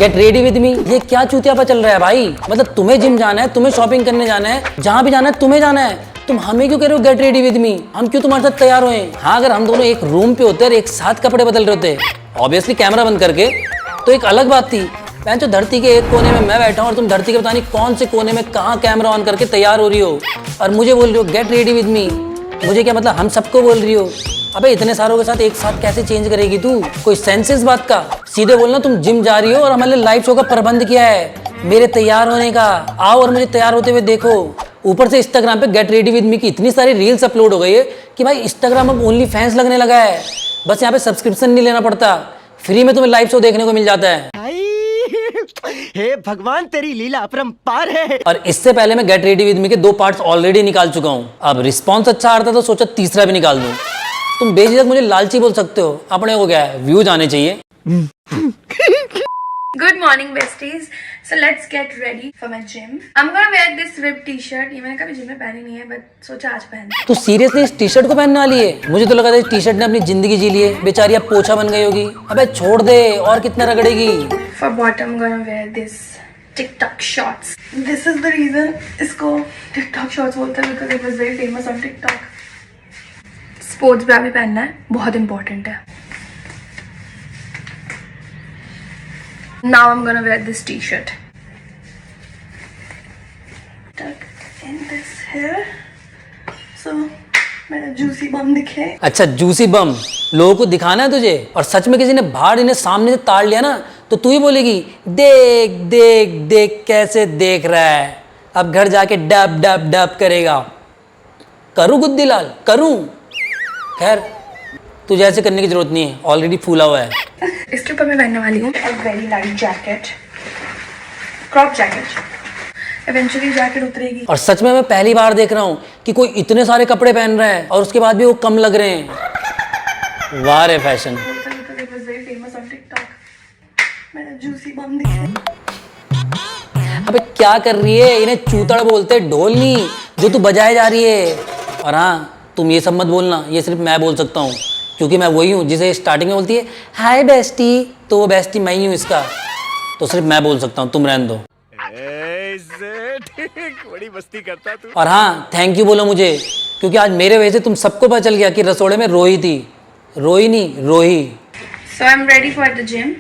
Get ready with me, ये क्या चूतियापा चल रहा है भाई। मतलब तुम्हें जिम जाना है, तुम्हें शॉपिंग करने जाना है, जहाँ भी जाना है तुम्हें जाना है, तुम हमें क्यों कह रहे हो गेट रेडी विद मी? हम क्यों तुम्हारे साथ तैयार हुए? हाँ, अगर हम दोनों एक रूम पे होते और एक साथ कपड़े बदल रहे होते, ऑब्वियसली कैमरा बंद करके, तो एक अलग बात थी। मैं तो धरती के एक कोने में मैं बैठा हूँ और तुम धरती के पता नहीं कौन से कोने में कहाँ कैमरा ऑन करके तैयार हो रही हो और मुझे बोल रही हो गेट रेडी विद मी। मुझे क्या मतलब, हम सबको बोल रही हो? अबे इतने सारों के साथ एक साथ कैसे चेंज करेगी तू? कोई सेंस इस बात का? सीधे बोलना तुम जिम जा रही हो और हमारे लाइव शो का प्रबंध किया है मेरे तैयार होने का। आओ और मुझे तैयार होते हुए देखो। ऊपर से इंस्टाग्राम पे गेट रेडी विद मी की इतनी सारी रील्स अपलोड हो गई है कि भाई इंस्टाग्राम अब ओनली फैंस लगने लगा है। बस यहाँ पे सब्सक्रिप्शन नहीं लेना पड़ता, फ्री में तुम्हें लाइव शो देखने को मिल जाता है। हे भगवान, तेरी लीला अपरंपार है। और इससे पहले मैं गेट रेडी विद मी के 2 पार्ट्स ऑलरेडी निकाल चुका हूँ। अब रिस्पॉन्स अच्छा आ रहा था तो सोचा तीसरा भी निकाल दूं। तुम बेझिझक मुझे लालची बोल सकते हो, अपने को क्या है, व्यूज आने चाहिए। Good morning besties. So let's get ready for my gym. I'm gonna wear this ripped t-shirt. ये मैंने कभी जिम में पहनी नहीं है, but सोचा आज पहन। तू सीरियसली इस टी शर्ट को पहनने वाली है? मुझे तो लगा था इस टी शर्ट ने अपनी जिंदगी जी ली है, बेचारी अब पोछा बन गई होगी। अबे छोड़ दे, और कितना रगड़ेगी। For bottom, I'm gonna wear this TikTok shorts. This is the reason इसको TikTok shorts बोलते हैं because it was very famous on TikTok. Sports bra भी पहनना है, बहुत इंपॉर्टेंट है। Now I'm gonna wear this t-shirt. Tuck in this here. So मेरा juicy बम दिखे। अच्छा, जूसी बम लोगों को दिखाना है तुझे? और सच में किसी ने बाहर इन्हें सामने से ताड़ लिया ना तो तू ही बोलेगी देख देख देख कैसे देख रहा है। अब घर जाके डब डब डब करेगा। करूँ गुद्दीलाल, करूँ? खैर तुझे ऐसे करने की जरूरत नहीं है, ऑलरेडी फूला हुआ है। इसके ऊपर मैं पहनने वाली हूँ very light jacket, crop jacket. Eventually jacket उतरेगी। और सच में मैं पहली बार देख रहा हूँ कि कोई इतने सारे कपड़े पहन रहा है और उसके बाद भी वो कम लग रहे हैं। वाह रे फैशन। अबे क्या कर रही है? इन्हें चूतड़ बोलते, ढोल नहीं जो तू बजाए जा रही है। और हाँ, तुम ये सब मत बोलना, ये सिर्फ मैं बोल सकता हूँ क्योंकि मैं वही हूँ जिसे स्टार्टिंग में बोलती है हाय बेस्टी, तो वो बेस्टी मैं ही हूँ इसका। तो सिर्फ मैं बोल सकता हूँ, तुम रहने दो। बड़ी मस्ती करता तू। और हाँ, थैंक यू बोलो मुझे, क्योंकि आज मेरे वजह से तुम सबको पता चल गया कि रसोड़े में रोही थी। रोही नहीं, रोही। So I'm ready for the gym.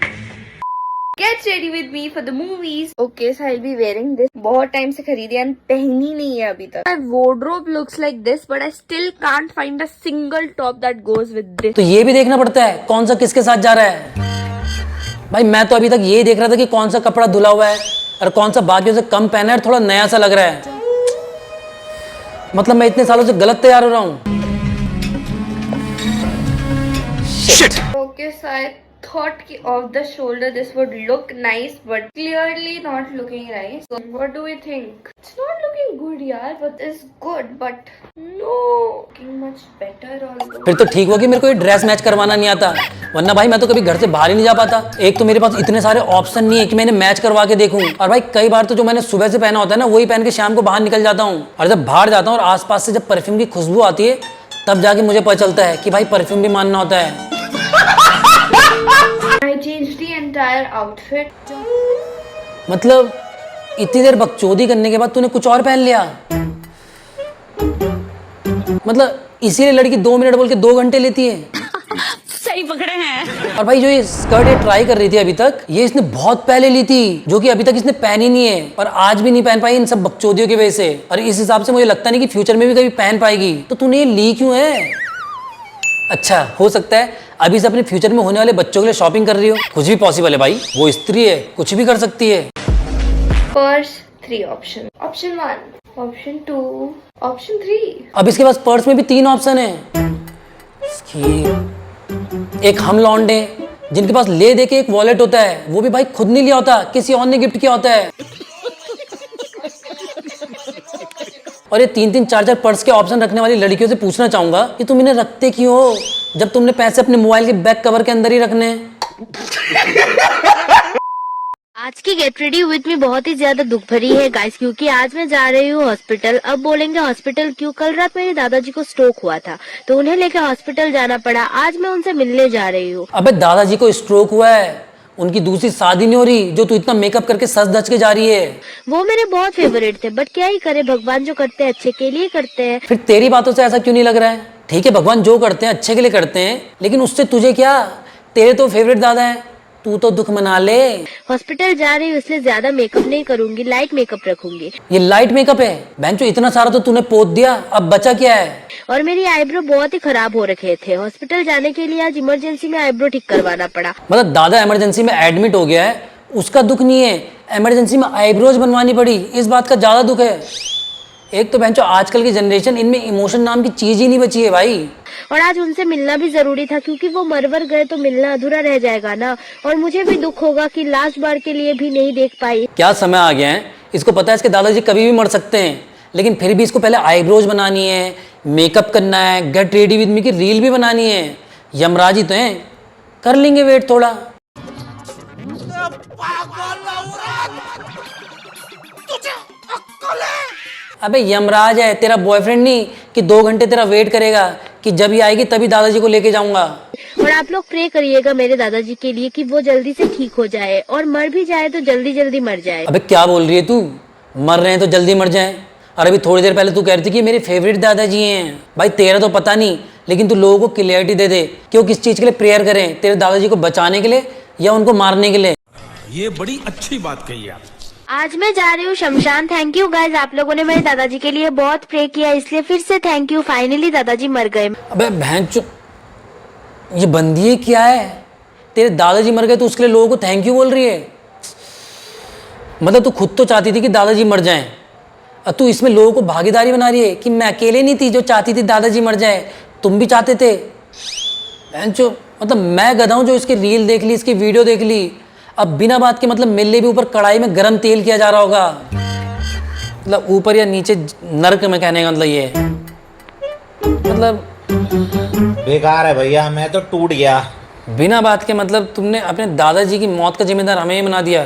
Get ready with me for the movies. Okay, so I'll be wearing this. बहुत टाइम से खरीदी है, पहनी नहीं है अभी तक. My wardrobe looks like this, but I still can't find a single top that goes with this. तो ये भी देखना पड़ता है कौन सा किसके साथ जा रहा है। भाई मैं तो अभी तक यही देख रहा था कि कौन सा कपड़ा धुला हुआ है और कौन सा बाकियों से कम पहना है और थोड़ा नया सा लग रहा है। मतलब मैं इतने सालों से गलत तैयार हो रहा हूँ। Shit. Okay, so I thought कि off the shoulder this would look nice, but clearly not looking nice. So what do we think? It's not looking good, यार, but it's good, but no, looking much better also. फिर तो ठीक हुआ कि मेरे को ये ड्रेस मैच करवाना नहीं आता, वरना भाई मैं तो कभी घर से बाहर ही नहीं जा पाता। एक तो मेरे पास इतने सारे ऑप्शन नहीं है कि मैंने मैच करवा के देखूं, और भाई कई बार तो जो मैंने सुबह से पहना होता है ना वही पहन के शाम को बाहर निकल जाता हूँ। और जब बाहर जाता हूँ और आसपास से जब परफ्यूम की खुशबू आती है तब जाके मुझे पता चलता है कि भाई परफ्यूम भी मानना होता है। I changed the entire outfit. मतलब इतनी देर बकचोदी करने के बाद तूने कुछ और पहन लिया? मतलब इसीलिए लड़की 2 मिनट बोल के 2 घंटे लेती है। सही पकड़े हैं। और भाई जो ये स्कर्ट ये ट्राई कर रही थी अभी तक, ये इसने बहुत पहले ली थी, जो कि अभी तक इसने पहनी नहीं है और आज भी नहीं पहन पाई इन सब बकचोदियों की वजह से। और इस हिसाब से मुझे लगता नहीं कि फ्यूचर में भी कभी पहन पाएगी। तो तूने ये ली क्यों है? अच्छा, हो सकता है अभी से अपने फ्यूचर में होने वाले बच्चों के लिए शॉपिंग कर रही हो। कुछ भी पॉसिबल है भाई, वो स्त्री है, कुछ भी कर सकती है। Purse 3 option. Option 1, option 2, option 3. अब इसके पास पर्स में भी 3 ऑप्शन है। एक हम लौंडे जिनके पास ले दे के एक वॉलेट होता है, वो भी भाई खुद नहीं लिया होता, किसी और ने गिफ्ट किया होता है। और ये 3-3 4-4 पर्स के ऑप्शन रखने वाली लड़कियों से पूछना चाहूंगा कि तुम इन्हें रखते क्यों हो जब तुमने पैसे अपने मोबाइल के बैक कवर के अंदर ही रखने हैं। आज की गेट रेडी विद मी बहुत ही ज्यादा दुख भरी है गाइस, क्योंकि आज मैं जा रही हूँ हॉस्पिटल। अब बोलेंगे हॉस्पिटल क्यों? कल रात मेरे दादाजी को स्ट्रोक हुआ था तो उन्हें लेकर हॉस्पिटल जाना पड़ा। आज मैं उनसे मिलने जा रही हूँ। अबे दादाजी को स्ट्रोक हुआ है, उनकी दूसरी शादी नहीं हो रही जो तू इतना मेकअप करके सज धज के जा रही है। वो मेरे बहुत फेवरेट थे, बट क्या ही करे, भगवान जो करते हैं अच्छे के लिए करते हैं। फिर तेरी बातों से ऐसा क्यों नहीं लग रहा है? ठीक है, भगवान जो करते हैं अच्छे के लिए करते हैं, लेकिन उससे तुझे क्या? तेरे तो फेवरेट दादा है, तू तो दुख मना ले। हॉस्पिटल जा रही हूँ इसलिए ज्यादा मेकअप नहीं करूंगी, लाइट मेकअप रखूंगी। ये लाइट मेकअप है? बेंचो इतना सारा तो तूने पोत दिया, अब बचा क्या है? और मेरी आईब्रो बहुत ही खराब हो रखे थे, हॉस्पिटल जाने के लिए आज इमरजेंसी में आईब्रो ठीक करवाना पड़ा। मतलब दादा इमरजेंसी में एडमिट हो गया है, उसका दुख नहीं है, इमरजेंसी में आईब्रोज बनवानी पड़ी, इस बात का ज्यादा दुख है। एक तो बेंचो आजकल की जनरेशन, इनमें इमोशन नाम की चीज ही नहीं बची है भाई। और आज उनसे मिलना भी जरूरी था, क्योंकि वो मरवर गए तो मिलना अधूरा रह जाएगा ना। और मुझे भी दुख होगा कि लास्ट बार के लिए भी नहीं देख पाई। क्या समय आ गया है, इसको पता है इसके दादाजी कभी भी मर सकते हैं, लेकिन फिर भी इसको पहले आईब्रोज बनानी है, मेकअप करना है, गेट रेडी विद मी की रील भी बनानी है। यमराज ही तो हैं, कर लेंगे वेट थोड़ा। अबे यमराज है, तेरा बॉयफ्रेंड नहीं कि 2 घंटे तेरा वेट करेगा कि जब ये आएगी तभी दादाजी को लेके जाऊंगा। और आप लोग प्रे करिएगा मेरे दादाजी के लिए कि वो जल्दी से ठीक हो जाए, और मर भी जाए तो जल्दी जल्दी मर जाए। अबे क्या बोल रही है तू? मर रहे हैं तो जल्दी मर जाए? और अभी थोड़ी देर पहले तू कह रही थी कि मेरे फेवरेट दादाजी हैं। भाई तेरा तो पता नहीं, लेकिन तू लोगों को क्लियरिटी दे दे कि वो किस चीज के लिए प्रेयर करें, तेरे दादाजी को बचाने के लिए या उनको मारने के लिए। ये बड़ी अच्छी बात कही आप। आज मैं जा रही हूँ शमशान। थैंक यू गाइज, आप लोगों ने मेरे दादाजी के लिए बहुत प्रे किया, इसलिए फिर से थैंक यू। फाइनली दादाजी मर गए। अबे बहन चो, ये बंदी क्या है? तेरे दादाजी मर गए तो उसके लिए लोगों को थैंक यू बोल रही है? मतलब तू खुद तो चाहती थी कि दादाजी मर जाएं, और तू इसमें लोगों को भागीदारी बना रही है कि मैं अकेले नहीं थी जो चाहती थी दादाजी मर जाए, तुम भी चाहते थे। बहन चो, मतलब मैं गधा हूँ जो इसकी रील देख ली, इसकी वीडियो देख ली, अब बिना बात के मतलब मेरे भी ऊपर कढ़ाई में गरम तेल किया जा रहा होगा। मतलब ऊपर या नीचे नर्क में, कहने का मतलब ये है। मतलब बेकार है भैया, मैं तो टूट गया। बिना बात के मतलब तुमने अपने दादाजी की मौत का जिम्मेदार हमें ही बना दिया।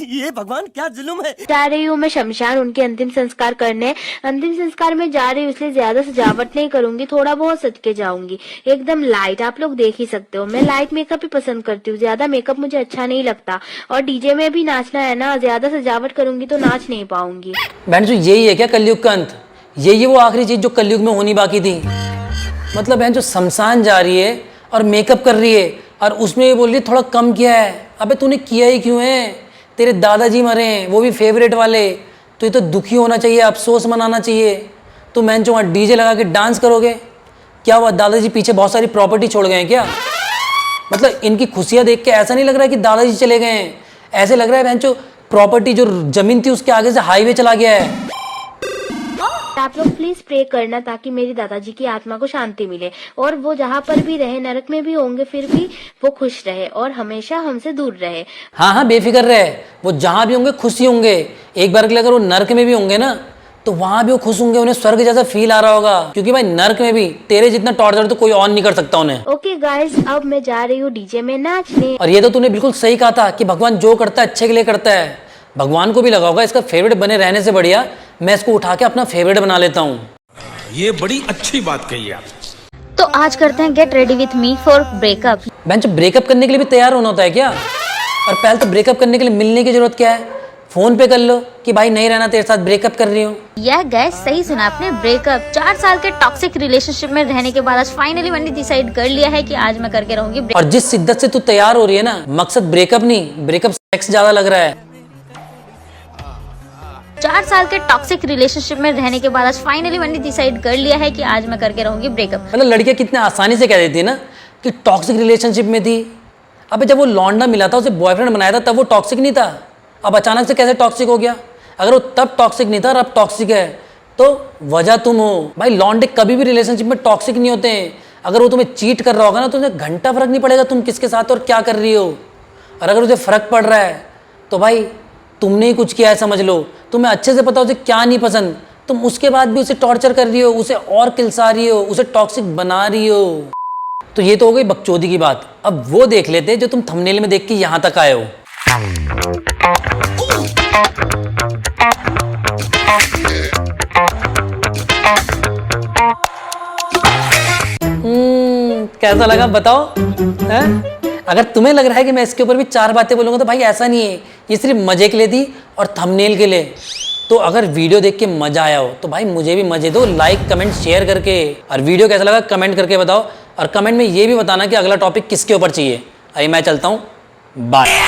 ये भगवान क्या जुल्म है। जा रही हूँ मैं शमशान उनके अंतिम संस्कार करने। अंतिम संस्कार में जा रही हूँ इसलिए ज्यादा सजावट नहीं करूंगी, थोड़ा बहुत सज के जाऊंगी, एकदम लाइट। आप लोग देख ही सकते हो, मैं लाइट मेकअप ही पसंद करती हूँ, ज्यादा मेकअप मुझे अच्छा नहीं लगता। और डीजे में भी नाचना है ना, ज्यादा सजावट करूंगी तो नाच नहीं पाऊंगी। बहन जो यही है क्या कलयुग का अंत? यही है वो आखिरी चीज जो कलयुग में होनी बाकी थी? मतलब बहन जो शमशान जा रही है और मेकअप कर रही है, और उसमें ये बोल रही है थोड़ा कम किया है। अबे तूने किया ही क्यों है? तेरे दादाजी मरे हैं, वो भी फेवरेट वाले, तो ये तो दुखी होना चाहिए, अफसोस मनाना चाहिए। तो मैं जो वहाँ डीजे लगा के डांस करोगे? क्या हुआ, दादाजी पीछे बहुत सारी प्रॉपर्टी छोड़ गए हैं क्या? मतलब इनकी खुशियाँ देख के ऐसा नहीं लग रहा है कि दादाजी चले गए हैं, ऐसे लग रहा है बहन जो प्रॉपर्टी जो जमीन थी उसके आगे से हाईवे चला गया है। आप लोग प्लीज प्रे करना ताकि मेरी दादाजी की आत्मा को शांति मिले, और वो जहाँ पर भी रहे, नरक में भी होंगे फिर भी वो खुश रहे और हमेशा हमसे दूर रहे। हाँ हाँ बेफिक्र रहे, वो जहाँ भी होंगे खुश ही होंगे। एक बार के लिए अगर वो नर्क में भी होंगे ना तो वहाँ भी वो खुश होंगे, उन्हें स्वर्ग जैसा फील आ रहा होगा, क्योंकि भाई नर्क में भी तेरे जितना टॉर्चर तो कोई और नहीं कर सकता उन्हें। ओके गाइस, अब मैं जा रही हूँ डीजे में नाचने। और ये तो तूने बिल्कुल सही कहा था कि भगवान जो करता है अच्छे के लिए करता है। भगवान को भी लगा होगा इसका फेवरेट बने रहने से बढ़िया मैं इसको उठा के अपना फेवरेट बना लेता हूँ। ये बड़ी अच्छी बात कही आप। तो आज करते हैं get ready with me for breakup. Bench breakup करने के लिए भी तैयार होना होता है क्या? और पहले तो ब्रेकअप करने के लिए मिलने की जरूरत क्या है? फोन पे कर लो कि भाई नहीं रहना तेरे साथ, ब्रेकअप कर रही हूँ। यह गैस सही सुना आपने, ब्रेकअप। 4 साल के टॉक्सिक रिलेशनशिप में रहने के बाद आज फाइनली मैंने डिसाइड कर लिया है कि आज मैं करके रहूंगी ब्रेकअप। और जिस शिद्दत से तू तैयार हो रही है ना, मकसद ब्रेकअप नहीं, ब्रेकअप सेक्स ज्यादा लग रहा है। 4 साल के टॉक्सिक रिलेशनशिप में रहने के बाद आज फाइनली मैंने डिसाइड कर लिया है कि आज मैं करके रहूंगी ब्रेकअप। मतलब लड़कियां कितने आसानी से कह देती है ना कि टॉक्सिक रिलेशनशिप में थी। अबे जब वो लौंडा मिला था, उसे बॉयफ्रेंड बनाया था, तब वो टॉक्सिक नहीं था। अब अचानक से कैसे टॉक्सिक हो गया? अगर वो तब टॉक्सिक नहीं था और अब टॉक्सिक है तो वजह तुम हो। भाई लौंडे कभी भी रिलेशनशिप में टॉक्सिक नहीं होते हैं। अगर वो तुम्हें चीट कर रहा होगा ना तो उन्हें घंटा फर्क नहीं पड़ेगा तुम किसके साथ और क्या कर रही हो। और अगर उसे फर्क पड़ रहा है तो भाई तुमने ही कुछ किया है समझ लो। तुम्हें अच्छे से पता उसे क्या नहीं पसंद, तुम उसके बाद भी उसे टॉर्चर कर रही हो, उसे और किलसा रही हो, उसे टॉक्सिक बना रही हो। तो ये तो हो गई बकचोदी की बात। अब वो देख लेते जो तुम थंबनेल में देख के यहाँ तक आए हो। कैसा लगा बताओ? अगर तुम्हें लग रहा है कि मैं इसके ऊपर भी 4 बातें बोलूँगा तो भाई ऐसा नहीं है, ये सिर्फ मजे के लिए थी और थंबनेल के लिए। तो अगर वीडियो देख के मजा आया हो तो भाई मुझे भी मजे दो, लाइक कमेंट शेयर करके। और वीडियो कैसा लगा कमेंट करके बताओ, और कमेंट में ये भी बताना कि अगला टॉपिक किसके ऊपर चाहिए। अभी मैं चलता हूँ, बाय।